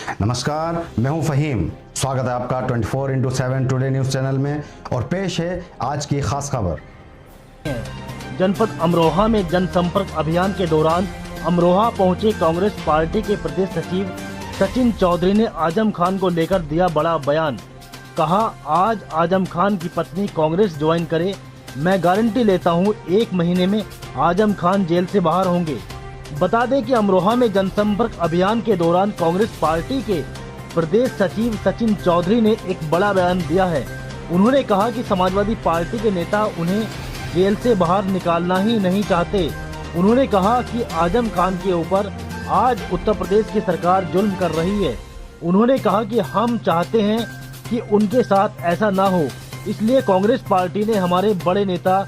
नमस्कार, मैं हूं फहीम। स्वागत है आपका 24x7 टुडे न्यूज़ चैनल में और पेश है आज की खास खबर। जनपद अमरोहा में जनसंपर्क अभियान के दौरान अमरोहा पहुंचे कांग्रेस पार्टी के प्रदेश सचिव सचिन चौधरी ने आजम खान को लेकर दिया बड़ा बयान। कहा, आज आजम खान की पत्नी कांग्रेस ज्वाइन करे, मैं गारंटी लेता हूं 1 महीने में आजम खान जेल से बाहर होंगे। बता दें कि अमरोहा में जनसंपर्क अभियान के दौरान कांग्रेस पार्टी के प्रदेश सचिव सचिन चौधरी ने एक बड़ा बयान दिया है। उन्होंने कहा कि समाजवादी पार्टी के नेता उन्हें जेल से बाहर निकालना ही नहीं चाहते। उन्होंने कहा कि आजम खान के ऊपर आज उत्तर प्रदेश की सरकार जुल्म कर रही है। उन्होंने कहा कि हम चाहते हैं कि उनके साथ ऐसा ना हो, इसलिए कांग्रेस पार्टी ने हमारे बड़े नेता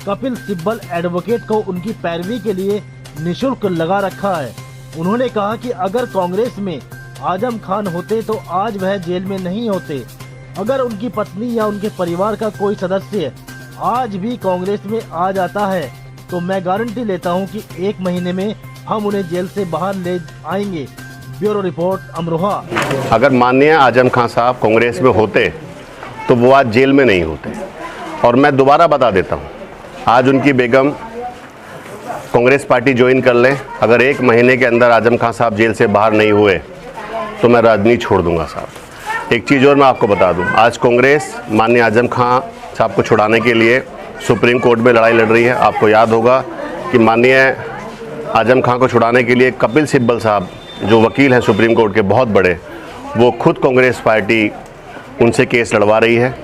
कपिल सिब्बल एडवोकेट को उनकी पैरवी के लिए निशुल्क लगा रखा है। उन्होंने कहा कि अगर कांग्रेस में आजम खान होते तो आज वह जेल में नहीं होते। अगर उनकी पत्नी या उनके परिवार का कोई सदस्य आज भी कांग्रेस में आ जाता है तो मैं गारंटी लेता हूं कि 1 महीने में हम उन्हें जेल से बाहर ले आएंगे। Bureau report, Amroha. अगर माननीय आजम खान साहब कांग्रेस में होते तो वो आज जेल में नहीं होते। और मैं दोबारा बता देता हूँ, आज उनकी बेगम कांग्रेस पार्टी ज्वाइन कर लें, अगर 1 महीने के अंदर आजम खान साहब जेल से बाहर नहीं हुए तो मैं राजनीति छोड़ दूंगा साहब। एक चीज़ और मैं आपको बता दूं, आज कांग्रेस माननीय आजम खान साहब को छुड़ाने के लिए सुप्रीम कोर्ट में लड़ाई लड़ रही है। आपको याद होगा कि माननीय आजम खान को छुड़ाने के लिए कपिल सिब्बल साहब जो वकील हैं सुप्रीम कोर्ट के बहुत बड़े, वो खुद कांग्रेस पार्टी उनसे केस लड़वा रही है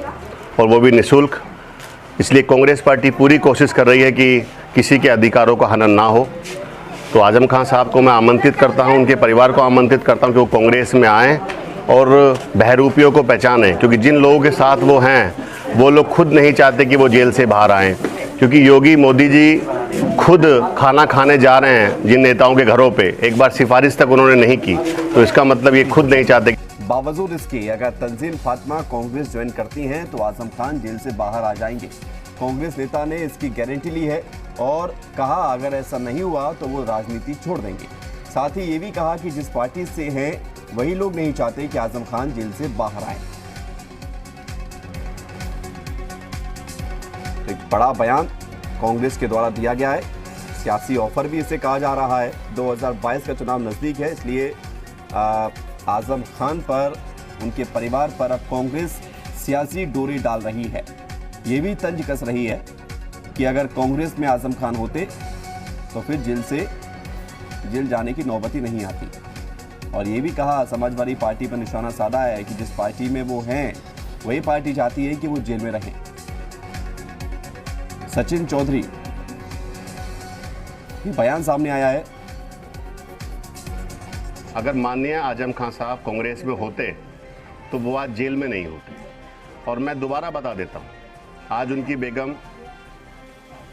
और वो भी निःशुल्क। इसलिए कांग्रेस पार्टी पूरी कोशिश कर रही है कि किसी के अधिकारों का हनन ना हो। तो आजम खान साहब को मैं आमंत्रित करता हूं, उनके परिवार को आमंत्रित करता हूं कि वो कांग्रेस में आएँ और बहरूपियों को पहचानें, क्योंकि जिन लोगों के साथ वो हैं वो लोग खुद नहीं चाहते कि वो जेल से बाहर आएँ। क्योंकि योगी मोदी जी खुद खाना खाने जा रहे हैं जिन नेताओं के घरों पे, एक बार सिफारिश तक उन्होंने नहीं की, तो इसका मतलब ये खुद नहीं चाहते। बावजूद इसके अगर तंजीम फातिमा कांग्रेस ज्वाइन करती हैं तो आजम खान जेल से बाहर आ जाएंगे। कांग्रेस नेता ने इसकी गारंटी ली है और कहा अगर ऐसा नहीं हुआ तो वो राजनीति छोड़ देंगे। साथ ही ये भी कहा कि जिस पार्टी से हैं वही लोग नहीं चाहते कि आजम खान जेल से बाहर आए। तो एक बड़ा बयान कांग्रेस के द्वारा दिया गया है। सियासी ऑफर भी इसे कहा जा रहा है। 2022 का चुनाव नजदीक है, इसलिए आजम खान पर, उनके परिवार पर अब कांग्रेस सियासी डोरी डाल रही है। ये भी तंज कस रही है कि अगर कांग्रेस में आजम खान होते तो फिर जेल जाने की नौबत ही नहीं आती। और ये भी कहा, समाजवादी पार्टी पर निशाना साधा है कि जिस पार्टी में वो हैं वही पार्टी चाहती है कि वो जेल में रहें। सचिन चौधरी, ये बयान सामने आया है। अगर माननीय आजम खान साहब कांग्रेस में होते तो वो आज जेल में नहीं होते। और मैं दोबारा बता देता हूँ, आज उनकी बेगम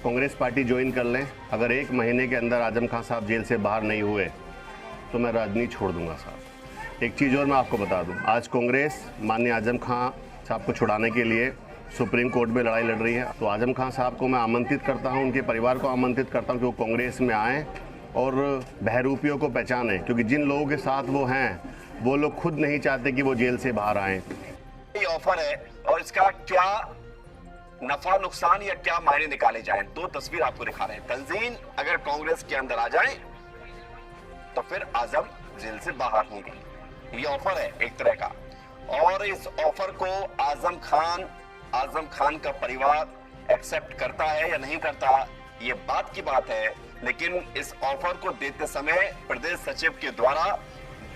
कांग्रेस पार्टी ज्वाइन कर लें, अगर 1 महीने के अंदर आजम खान साहब जेल से बाहर नहीं हुए तो मैं राजनीति छोड़ दूंगा साहब। एक चीज़ और मैं आपको बता दूं, आज कांग्रेस माननीय आजम खान साहब को छुड़ाने के लिए सुप्रीम कोर्ट में लड़ाई लड़ रही है। तो आजम खान साहब को मैं आमंत्रित करता हूं, उनके परिवार को आमंत्रित करता हूं कि वो कांग्रेस में आएँ और बहरूपियों को पहचानें, क्योंकि जिन लोगों के साथ वो हैं वो लोग खुद नहीं चाहते कि वो जेल से बाहर आएँ। ये ऑफर है और इसका क्या नफा नुकसान या क्या मायने निकाले जाएं, 2 तस्वीर आपको दिखा रहे हैं। तंजीम अगर कांग्रेस के अंदर आ जाए तो फिर आजम जेल से बाहर होंगे। ये ऑफर है एक तरह का, और इस ऑफर को आजम खान का परिवार एक्सेप्ट करता है या नहीं करता, ये बात की बात है। लेकिन इस ऑफर को देते समय प्रदेश सचिव के द्वारा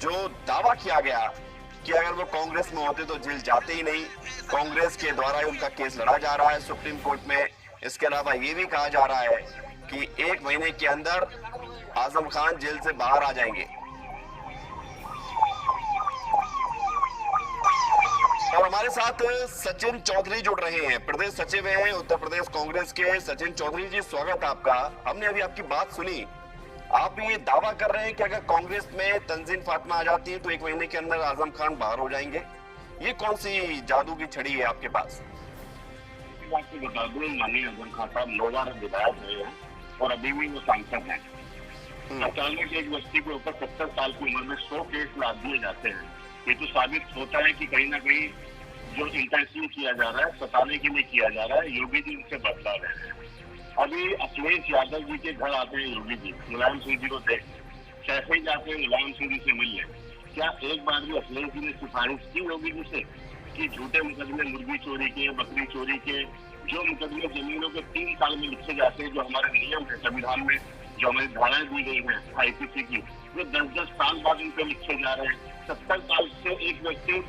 जो दावा किया गया कि अगर वो कांग्रेस में होते तो जेल जाते ही नहीं, कांग्रेस के द्वारा ही उनका केस लड़ा जा रहा है सुप्रीम कोर्ट में। इसके अलावा ये भी कहा जा रहा है कि 1 महीने के अंदर आजम खान जेल से बाहर आ जाएंगे। और हमारे साथ सचिन चौधरी जुड़ रहे हैं, प्रदेश सचिव हैं उत्तर प्रदेश कांग्रेस के। सचिन चौधरी जी, स्वागत है आपका। हमने अभी आपकी बात सुनी, आप ये दावा कर रहे हैं कि अगर कांग्रेस में तंजीम फातिमा आ जाती है तो 1 महीने के अंदर आजम खान बाहर हो जाएंगे। ये कौन सी जादू की छड़ी है आपके पास? आपको बता दूं, माननीय आजम खान साहब 9 बार विधायक रहे हैं और अभी भी वो सांसद हैं। अचानक एक व्यक्ति के ऊपर 70 साल की उम्र में 100 केस लाद दिए जाते हैं। ये तो साबित होता है कि कहीं ना कहीं जो इंटेंशनली किया जा रहा है, सताने के लिए किया जा रहा है। योगी जी उनसे बदला रहे हैं। अभी अखिलेश यादव जी के घर आते हैं योगी जी, मुलायम सिंह जी को देख, कैसे ही जाते हैं मुलायम सिंह जी से मिलने। क्या एक बार भी अखिलेश जी ने सिफारिश की योगी जी से कि झूठे मुकदमे मुर्गी चोरी के, बकरी चोरी के, जो मुकदमे जमीनों के 3 साल में लिखे जाते हैं, जो हमारे नियम है संविधान में, जो हमारी धाराएं दी गई हैं आईपीसी की, वो 10-10 साल बाद उन पे लिखे जा रहे हैं। 70 साल से एक व्यक्ति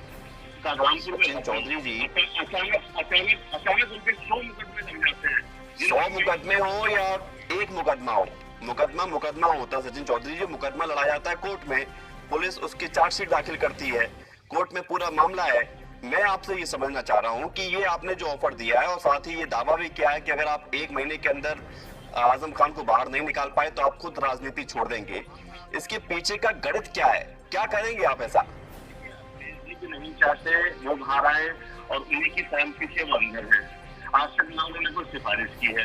का रामपुर में चौधरी जी अचानक उनके 100 मुकदमे लग जाते हैं। 100 मुकदमे हो या एक मुकदमा हो, मुकदमा होता है। सचिन चौधरी जी, मुकदमा लड़ा जाता है कोर्ट में, पुलिस उसकी चार्जशीट दाखिल करती है, कोर्ट में पूरा मामला है। मैं आपसे ये समझना चाह रहा हूँ कि ये आपने जो ऑफर दिया है और साथ ही ये दावा भी किया है कि अगर आप 1 महीने के अंदर आजम खान को बाहर नहीं निकाल पाए तो आप खुद राजनीति छोड़ देंगे, इसके पीछे का गणित क्या है? क्या करेंगे आप ऐसा? नहीं चाहते वो बाहर आए और उन्हीं की सहमति से वो अंदर है। आज तक ना उन्होंने कोई सिफारिश की है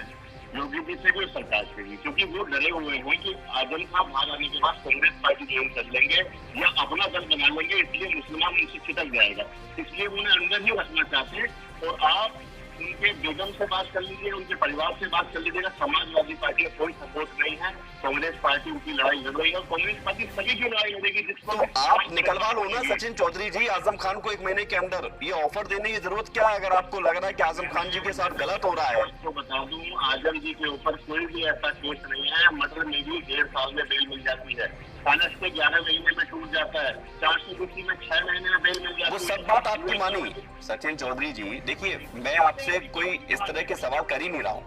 योगी जी से, कोई सरकार से भी, क्योंकि वो डरे हुए हैं कि आजम खान बाहर आने के बाद कांग्रेस पार्टी ज्वाइन कर लेंगे या अपना दल बना लेंगे, इसलिए मुसलमान उनसे छिटक जाएगा, इसलिए उन्हें अंदर ही रखना चाहते हैं। और आप उनके बेगम से बात कर लीजिए, उनके परिवार से बात कर लीजिएगा, समाजवादी पार्टी का कोई सपोर्ट नहीं है, कांग्रेस पार्टी उनकी लड़ाई लड़ रही है और कांग्रेस पार्टी सभी की लड़ाई लड़ेगी। जिसको तो आप निकलवा लो ना सचिन चौधरी जी आजम खान को 1 महीने के अंदर। ये ऑफर देने की जरूरत क्या है अगर आपको लग रहा है कि आजम खान जी के साथ गलत हो रहा है? आपको बता दूं, आजम जी के ऊपर कोई भी ऐसा केस नहीं है। मर्डर में भी 1.5 साल में बेल मिल जाती है, फाइनेंस के 11 महीने में टूट जाता है, 400 में 6 महीने में बेल मिल जाती है। वो सब बात आपकी मानी सचिन चौधरी जी। देखिए, मैं आपसे कोई इस तरह के सवाल कर ही नहीं रहा हूँ।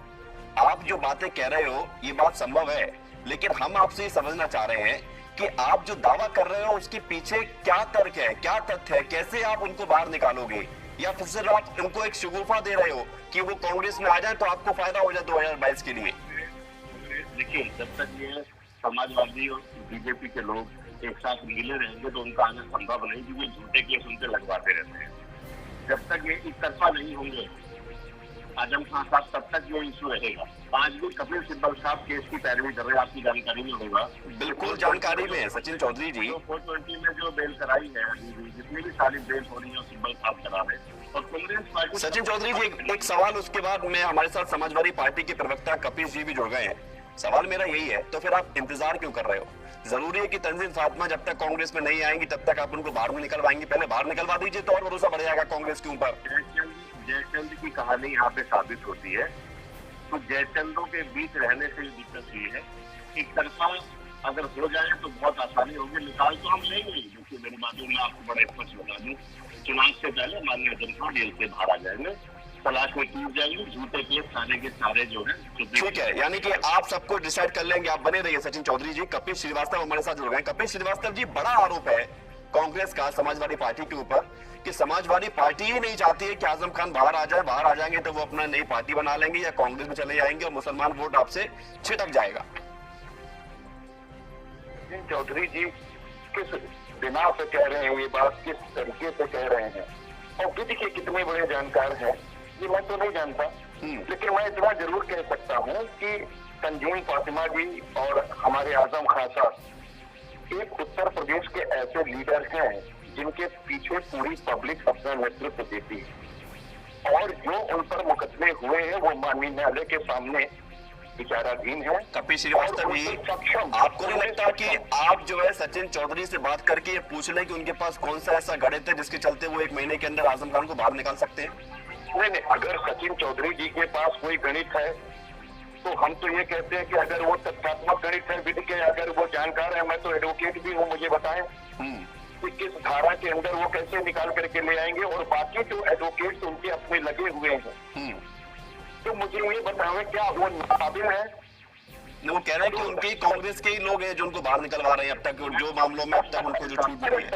आप जो बातें कह रहे हो ये बात संभव है, लेकिन हम आपसे ये समझना चाह रहे हैं कि आप जो दावा कर रहे हो उसके पीछे क्या तर्क है, क्या तथ्य है, कैसे आप उनको बाहर निकालोगे? या फिर सिर्फ आप उनको एक शगुफा दे रहे हो कि वो कांग्रेस में आ जाए तो आपको फायदा हो जाए 2022 के लिए? देखिए, जब तक ये समाजवादी और बीजेपी के लोग एक साथ मिले रहेंगे तो उनका आना संभव नहीं, क्योंकि झूठे केस उनसे लगवाते रहते हैं। जब तक ये एक तरफा नहीं होंगे आजम खान साहब, तब तक ये इशू रहेगा। आज भी कपिल सिब्बल साहब केस की पैरवी कर रहे हैं, आपकी जानकारी में होगा। बिल्कुल जानकारी में है सचिन चौधरी जी। 420 में जो बेल कराई है, जितनी भी सारी बेल हो रही है सिब्बल साहब करा रहे हैं और कांग्रेस पार्टी। सचिन चौधरी जी, एक सवाल, उसके बाद में हमारे साथ समाजवादी पार्टी के प्रवक्ता कपिल जी भी जुड़ गए हैं। सवाल मेरा यही है, तो फिर आप इंतजार क्यों कर रहे हो? जरूरी है कि तंजीम फातिमा जब तक कांग्रेस में नहीं आएंगी तब तक आप उनको बाहर नहीं निकलवाएंगे? पहले बाहर निकलवा दीजिए तो और भरोसा बढ़ जाएगा कांग्रेस के ऊपर। जयचंद की कहानी यहाँ पे साबित होती है। तो जयचंदों के बीच रहने से दिक्कत हुई है। एक तरफा अगर हो जाए तो बहुत आसानी होगी, निकाल तो हम लेंगे। क्योंकि मेरी बातों में आपको बड़ा स्पष्ट बता दूं, चुनाव से पहले माननीय जनता जेल से बाहर आ जाएंगे, तलाश में टूट जाएंगे, झूठे केस सारे के सारे जो है। ठीक है, यानी कि आप सबको डिसाइड कर लेंगे। आप बने रहिए सचिन चौधरी जी। कपिल श्रीवास्तव हमारे साथ जुड़ गए। कपिल श्रीवास्तव जी, बड़ा आरोप है कांग्रेस का समाजवादी पार्टी के ऊपर कि समाजवादी पार्टी ही नहीं चाहती है कि आजम खान बाहर आ जाए। बाहर आ जाएंगे तो वो अपना नई पार्टी बना लेंगे या कांग्रेस में चले जाएंगे और मुसलमान वोट आपसे छिटक जाएगा। चौधरी जी किस बिना पे कह रहे हैं ये बात, किस तरीके से कह रहे हैं और विधि के कितने बड़े जानकार हैं ये मैं तो नहीं जानता, लेकिन मैं इतना जरूर कह सकता हूँ कि तंजीम फातिमा जी और हमारे आजम खान साहब एक उत्तर प्रदेश के ऐसे लीडर हैं जिनके पीछे पूरी पब्लिक अपना नेतृत्व देती है और जो उन पर मुकदमे हुए हैं वो माननीय न्यायालय के सामने विचाराधीन है। कपिल श्रीवास्तव जी, आपको नहीं लगता कि आप जो है सचिन चौधरी से बात करके ये पूछ लें कि उनके पास कौन सा ऐसा गणित है जिसके चलते वो 1 महीने के अंदर आजम खान को बाहर निकाल सकते हैं? नहीं, अगर सचिन चौधरी जी के पास कोई गणित है तो हम तो ये कहते हैं कि अगर वो तथ्यात्मक गणित है, विधि के अगर वो जानकार है, मैं तो एडवोकेट भी हूँ, मुझे बताएं कि किस धारा के अंदर वो कैसे निकाल करके ले आएंगे। और बाकी जो एडवोकेट उनके अपने लगे हुए हैं तो मुझे ये बताओ क्या वो नाकाबिल है? वो कह रहे हैं कि उनके कांग्रेस के ही लोग हैं जो उनको बाहर निकलवा रहे हैं अब तक, जो मामलों में अब तक उनको जो छूट मिली है।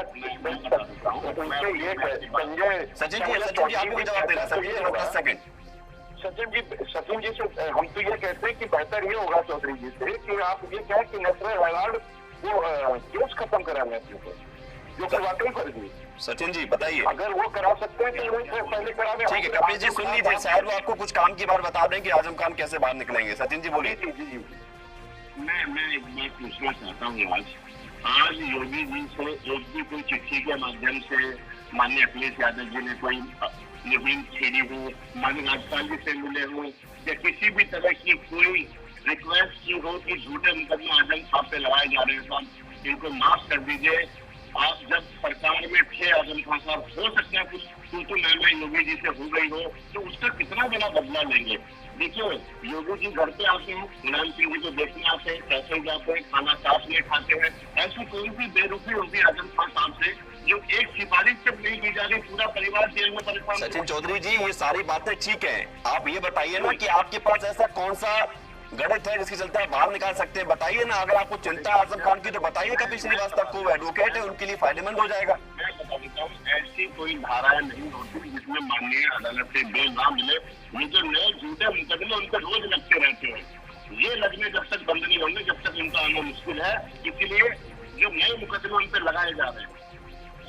सचिन जी आपको जवाब देना। सचिन जी 10 सेकंड। सचिन जी से हम तो ये कहते हैं कि बेहतर ये होगा चौधरी जी से कि आप ये कहें कि नेशनल अवार्ड वो केस खत्म कराना चाहिए जो कि वाकई कर दी। सचिन जी बताइए, अगर वो करा सकते हैं तो वो पहले करा दें। ठीक है कपिल जी सुन लीजिए, शायद वो आपको कुछ काम की बात बता दें कि आजम खान कैसे बाहर निकलेंगे। सचिन जी बोलिए। मैं एक बात पूछना चाहता हूँ। आज योगी जी से एक भी कोई चिट्ठी के माध्यम से माननीय अखिलेश यादव जी ने कोई मुहिम छेड़ी हो, माननीय राज्यपाल जी से मिले हो या किसी भी तरह की कोई रिक्वेस्ट की हो कि झूठे मुकदमे आजम खान पे लगाए जा रहे हैं, तो इनको माफ कर दीजिए। आप जब सरकार में थे आजम खान साहब, हो सकता है कुछ तो मैं योगी जी से हो गई हो, तो उसका कितना बड़ा बदला लेंगे। देखिए, योगी जी घर पे आते हैं, मुलायम सिंह जी को देखने आते हैं, कैसे जाते हैं, खाना साथ में खाते हैं। ऐसी कोई भी बेरुखी होगी आजम खान साहब से जो एक सिफारिश जब नहीं की जा रही, पूरा परिवार जेल में परेशान। सचिन चौधरी जी, ये सारी बातें ठीक है, आप ये बताइए ना कि आपके पास ऐसा कौन सा गणित है जिसके चलते आप बाहर निकाल सकते हैं। बताइए ना, अगर आपको चिंता है आजम खान की तो बताइए कपिल श्रीवास्तव को, एडवोकेट है, उनके लिए फायदेमंद हो जाएगा। मैं बता देता हूँ, ऐसी कोई धाराएं नहीं होती जिसमें माननीय अदालत से बेल ना मिले। ये जो नए झूठे मुकदमे उनके रोज लगते रहते हैं, ये लगने जब तक बंद नहीं होंगे तब तक इनका आना मुश्किल है। इसीलिए जो नए मुकदमे उन पर लगाए जा रहे हैं,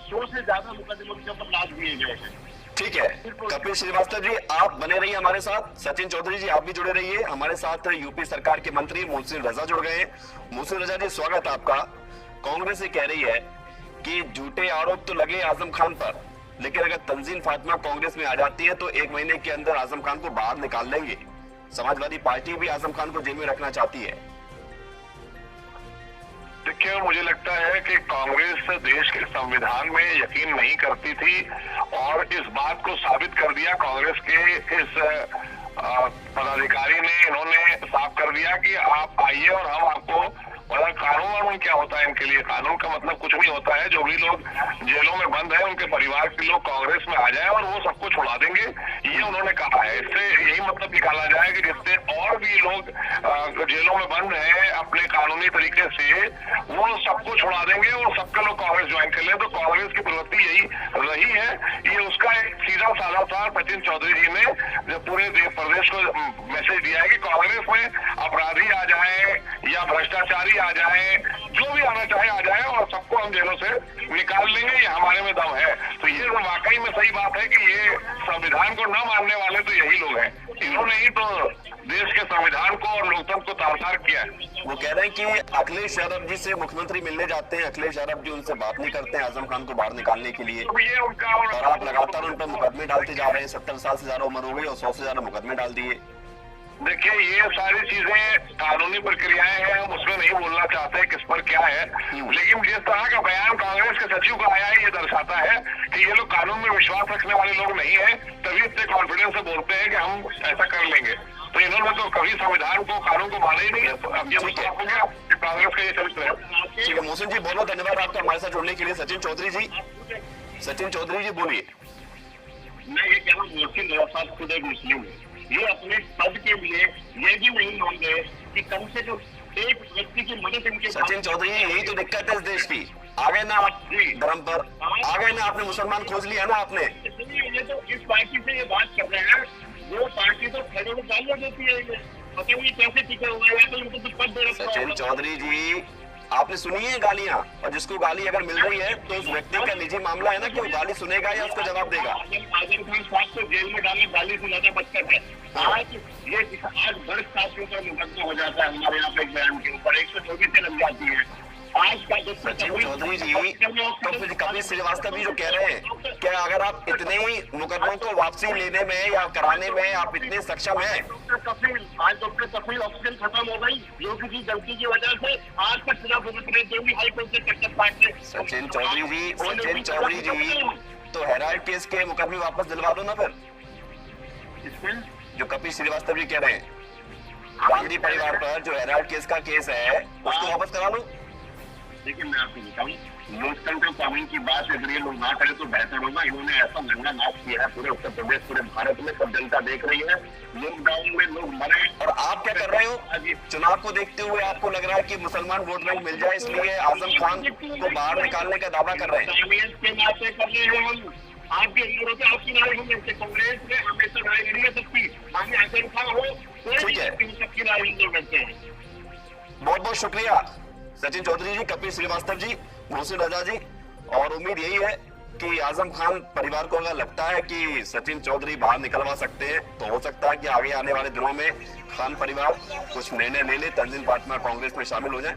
100 से ज्यादा मुकदमे उनके ऊपर लाद दिए गए हैं। ठीक है, कपिल श्रीवास्तव जी आप बने रहिए हमारे साथ। सचिन चौधरी जी आप भी जुड़े रहिए हमारे साथ। यूपी सरकार के मंत्री मोहसिन रजा जुड़ गए हैं। मोहसिन रजा जी स्वागत है आपका। कांग्रेस ये कह रही है कि झूठे आरोप तो लगे आजम खान पर, लेकिन अगर तंजीम फातिमा कांग्रेस में आ जाती है तो 1 महीने के अंदर आजम खान को बाहर निकाल लेंगे। समाजवादी पार्टी भी आजम खान को जेल में रखना चाहती है। देखिए, मुझे लगता है कि कांग्रेस देश के संविधान में यकीन नहीं करती थी और इस बात को साबित कर दिया कांग्रेस के इस पदाधिकारी ने। इन्होंने साफ कर दिया कि आप आइए और हम आपको, मतलब कानून क्या होता है इनके लिए, कानून का मतलब कुछ नहीं होता है। जो भी लोग जेलों में बंद हैं उनके परिवार के लोग कांग्रेस में आ जाएं और वो सबको छुड़ा देंगे, ये उन्होंने कहा है। इससे यही मतलब निकाला जाए कि जिससे और भी लोग जेलों में बंद हैं अपने कानूनी तरीके से, वो सबको छुड़ा देंगे और सबके लोग कांग्रेस ज्वाइन कर ले। तो कांग्रेस की प्रवृत्ति यही रही है। ये उसका एक सीधा साधा सा सचिन चौधरी जी ने जो पूरे प्रदेश को मैसेज दिया है कि कांग्रेस में अपराधी आ जाए या भ्रष्टाचारी आ जाए, जो भी आना चाहे आ जाए और सबको हम जेलों से निकाल लेंगे, ये हमारे में दम है। तो ये वाकई में सही बात है कि ये संविधान को न मानने वाले तो यही लोग हैं। इन्होंने ही तो देश के संविधान को और लोकतंत्र को तार-तार किया है। वो कह रहे हैं कि अखिलेश यादव जी से मुख्यमंत्री मिलने जाते हैं, अखिलेश यादव जी उनसे बात नहीं करते हैं आजम खान को बाहर निकालने के लिए, तो ये उनका और आप लगातार उन पर मुकदमे डालते जा रहे हैं। 70 साल से ज्यादा उम्र हो गई और 100 से ज्यादा मुकदमे डाल दिए। देखिए, ये सारी चीजें कानूनी प्रक्रियाएं हैं, हम उसमें नहीं बोलना चाहते किस पर क्या है, लेकिन जिस तरह का बयान कांग्रेस के सचिव का आया है, ये दर्शाता है कि ये लोग कानून में विश्वास रखने वाले लोग नहीं है, तभी इतने कॉन्फिडेंस से बोलते हैं कि हम ऐसा कर लेंगे। तो इन्होंने तो कभी संविधान को, कानून को माना ही नहीं है। अब ये मुद्दा हो गया कि कांग्रेस का ये चरित्र है। ठीक है मोहसिन जी, बहुत बहुत धन्यवाद आपका हमारे साथ जुड़ने के लिए। सचिन चौधरी जी, सचिन चौधरी जी बोलिए। मैं ये कह रहा हूँ, मोहसिन रजा साहब खुद एक मुस्लिम है, ये अपने पद के लिए ये भी नहीं मान रहे कि कम से कम एक व्यक्ति की मदद इनके। सचिन चौधरी यही तो दिक्कत है इस देश की। आ गए ना आप धर्म पर, आ गए ना, आपने मुसलमान खोज लिया ना आपने। इसलिए ये तो इस पार्टी से ये बात कर रहे हैं, वो पार्टी तो खड़े में गालियां देती है, पता नहीं कैसे टिके हुए हैं, तो इनको तो पद दे रखा है। सचिन चौधरी जी आपने सुनी है गालियां, और जिसको गाली अगर मिल रही है तो उस व्यक्ति का निजी मामला है ना कि वो गाली सुनेगा या उसका जवाब देगा। आजम खान साहब को जेल में डालने गाली से ज्यादा बदतर है। आज बर्फ साथियों का मुकदमा हो जाता है हमारे यहाँ पे एक बयान के ऊपर 124 से लग जाती है। आज का सचिन चौधरी जी, तो फिर कपिल श्रीवास्तव जी जो कह रहे हैं, क्या अगर आप इतने ही मुकदमों को वापसी लेने में या कराने में आप इतने सक्षम हैं? आज डॉक्टर कपिल ऑक्सीजन खत्म हो गई योगी जी गलती की वजह से, आज तक चुनाव भुगत रहे जो भी हाईकोर्ट से चक्कर काटने। सचिन चौधरी जी तो हेराल्ड केस के मुकदमे वापस दिलवा दो ना फिर, जो कपिल श्रीवास्तव जी कह रहे हैं गांधी परिवार पर जो हेराल्ड केस का केस है उसको वापस करा लो। देखिए, मैं आपको बताऊं, लोकतंत्र कानून की बात अगर ये लोग ना करें तो बेहतर होगा। इन्होंने ऐसा नंगा नाच किया है पूरे उत्तर प्रदेश, पूरे भारत में, सब जनता देख रही है। लॉकडाउन में लोग मरे और आप क्या कर रहे हो? चुनाव को देखते हुए आपको लग रहा है कि मुसलमान वोट बैंक मिल जाए इसलिए आजम खान को बाहर निकालने का दावा कर रहे हैं। के नाते कर रहे हैं हम। आपके अंदर होते आपकी राय होंगे, कांग्रेस में हमेशा राय नहीं है सबकी, मांगे आजम खान हो, ठीक है, सबकी राय हम करते हैं। बहुत बहुत शुक्रिया सचिन चौधरी जी, कपिल श्रीवास्तव जी, मोहसिन रजा जी, और उम्मीद यही है कि आजम खान परिवार को अगर लगता है कि सचिन चौधरी बाहर निकलवा सकते हैं, तो हो सकता है कि आगे आने वाले दिनों में खान परिवार कुछ निर्णय ले ले, तंजीम फातिमा कांग्रेस में शामिल हो जाए।